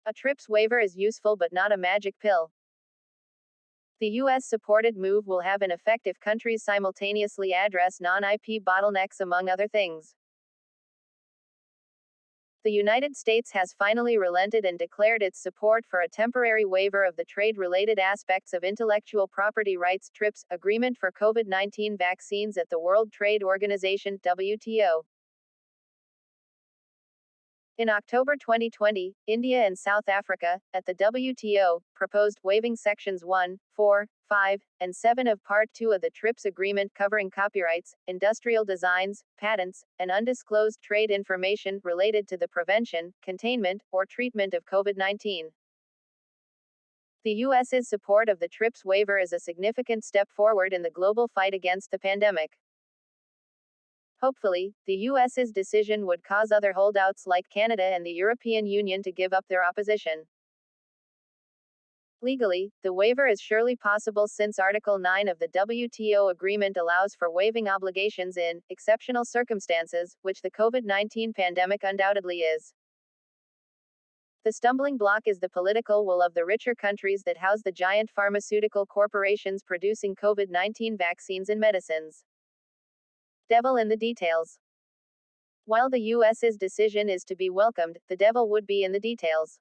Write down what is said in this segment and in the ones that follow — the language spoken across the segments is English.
A TRIPS waiver is useful but not a magic pill. The US-supported move will have an effect if countries simultaneously address non-IP bottlenecks, among other things. The United States has finally relented and declared its support for a temporary waiver of the trade-related aspects of intellectual property rights (TRIPS) agreement for COVID-19 vaccines at the World Trade Organization (WTO). In October 2020, India and South Africa, at the WTO, proposed waiving Sections 1, 4, 5, and 7 of Part 2 of the TRIPS agreement covering copyrights, industrial designs, patents, and undisclosed trade information related to the prevention, containment, or treatment of COVID-19. The U.S.'s support of the TRIPS waiver is a significant step forward in the global fight against the pandemic. Hopefully, the U.S.'s decision would cause other holdouts like Canada and the European Union to give up their opposition. Legally, the waiver is surely possible since Article 9 of the WTO agreement allows for waiving obligations in exceptional circumstances, which the COVID-19 pandemic undoubtedly is. The stumbling block is the political will of the richer countries that house the giant pharmaceutical corporations producing COVID-19 vaccines and medicines. Devil in the details. While the U.S.'s decision is to be welcomed, the devil would be in the details.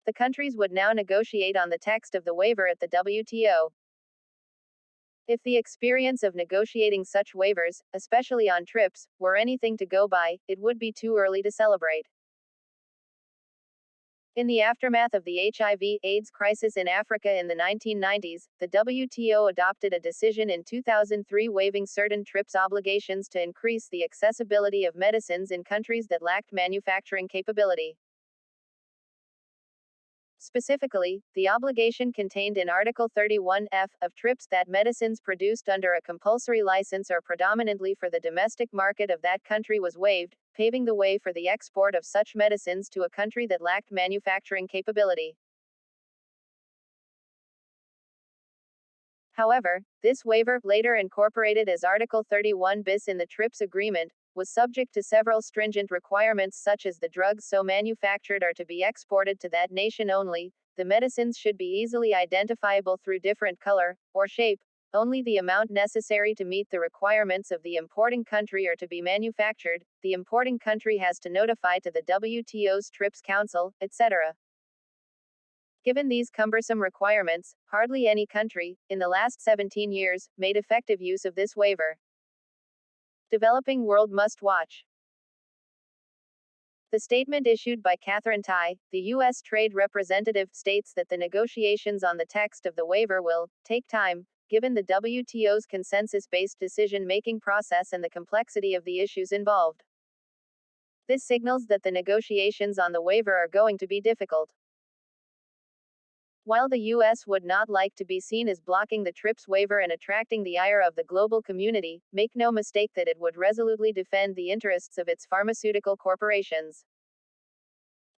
The countries would now negotiate on the text of the waiver at the WTO. If the experience of negotiating such waivers, especially on TRIPS, were anything to go by, it would be too early to celebrate. In the aftermath of the HIV/AIDS crisis in Africa in the 1990s, the WTO adopted a decision in 2003 waiving certain TRIPS obligations to increase the accessibility of medicines in countries that lacked manufacturing capability. Specifically, the obligation contained in Article 31F of TRIPS that medicines produced under a compulsory license or predominantly for the domestic market of that country was waived, paving the way for the export of such medicines to a country that lacked manufacturing capability. However, this waiver, later incorporated as Article 31 bis in the TRIPS agreement, was subject to several stringent requirements such as the drugs so manufactured are to be exported to that nation only, the medicines should be easily identifiable through different color, or shape, only the amount necessary to meet the requirements of the importing country are to be manufactured, the importing country has to notify to the WTO's TRIPS Council, etc. Given these cumbersome requirements, hardly any country, in the last 17 years, made effective use of this waiver. Developing world must watch. The statement issued by Catherine Tai, the U.S. Trade Representative, states that the negotiations on the text of the waiver will take time, given the WTO's consensus-based decision-making process and the complexity of the issues involved. This signals that the negotiations on the waiver are going to be difficult. While the U.S. would not like to be seen as blocking the TRIPS waiver and attracting the ire of the global community, make no mistake that it would resolutely defend the interests of its pharmaceutical corporations.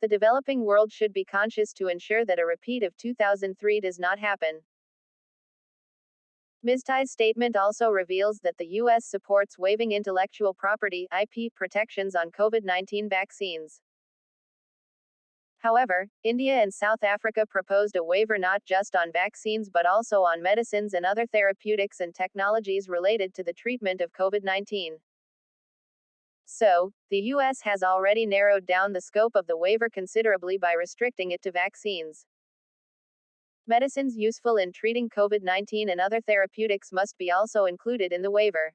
The developing world should be conscious to ensure that a repeat of 2003 does not happen. Ms. Tai's statement also reveals that the U.S. supports waiving intellectual property (IP) protections on COVID-19 vaccines. However, India and South Africa proposed a waiver not just on vaccines but also on medicines and other therapeutics and technologies related to the treatment of COVID-19. So, the U.S. has already narrowed down the scope of the waiver considerably by restricting it to vaccines. Medicines useful in treating COVID-19 and other therapeutics must be also included in the waiver.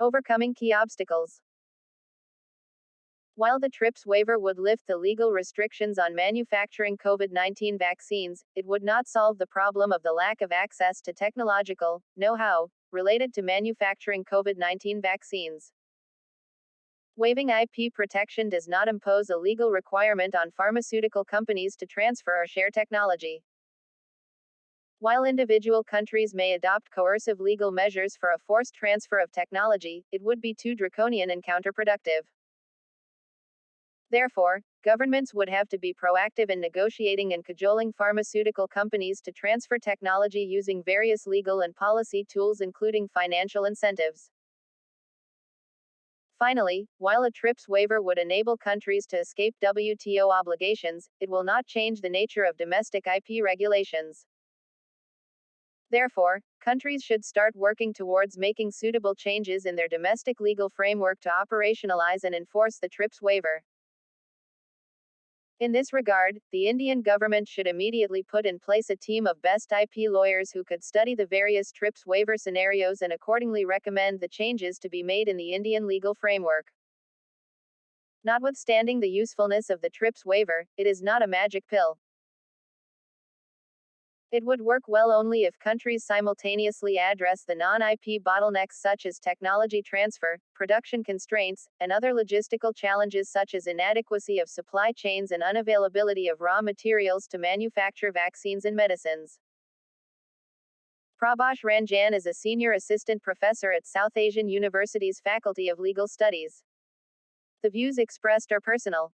Overcoming key obstacles. While the TRIPS waiver would lift the legal restrictions on manufacturing COVID-19 vaccines, it would not solve the problem of the lack of access to technological know-how related to manufacturing COVID-19 vaccines. Waiving IP protection does not impose a legal requirement on pharmaceutical companies to transfer or share technology. While individual countries may adopt coercive legal measures for a forced transfer of technology, it would be too draconian and counterproductive. Therefore, governments would have to be proactive in negotiating and cajoling pharmaceutical companies to transfer technology using various legal and policy tools including financial incentives. Finally, while a TRIPS waiver would enable countries to escape WTO obligations, it will not change the nature of domestic IP regulations. Therefore, countries should start working towards making suitable changes in their domestic legal framework to operationalize and enforce the TRIPS waiver. In this regard, the Indian government should immediately put in place a team of best IP lawyers who could study the various TRIPS waiver scenarios and accordingly recommend the changes to be made in the Indian legal framework. Notwithstanding the usefulness of the TRIPS waiver, it is not a magic pill. It would work well only if countries simultaneously address the non-IP bottlenecks such as technology transfer, production constraints, and other logistical challenges such as inadequacy of supply chains and unavailability of raw materials to manufacture vaccines and medicines. Prabhash Ranjan is a senior assistant professor at South Asian University's Faculty of Legal Studies. The views expressed are personal.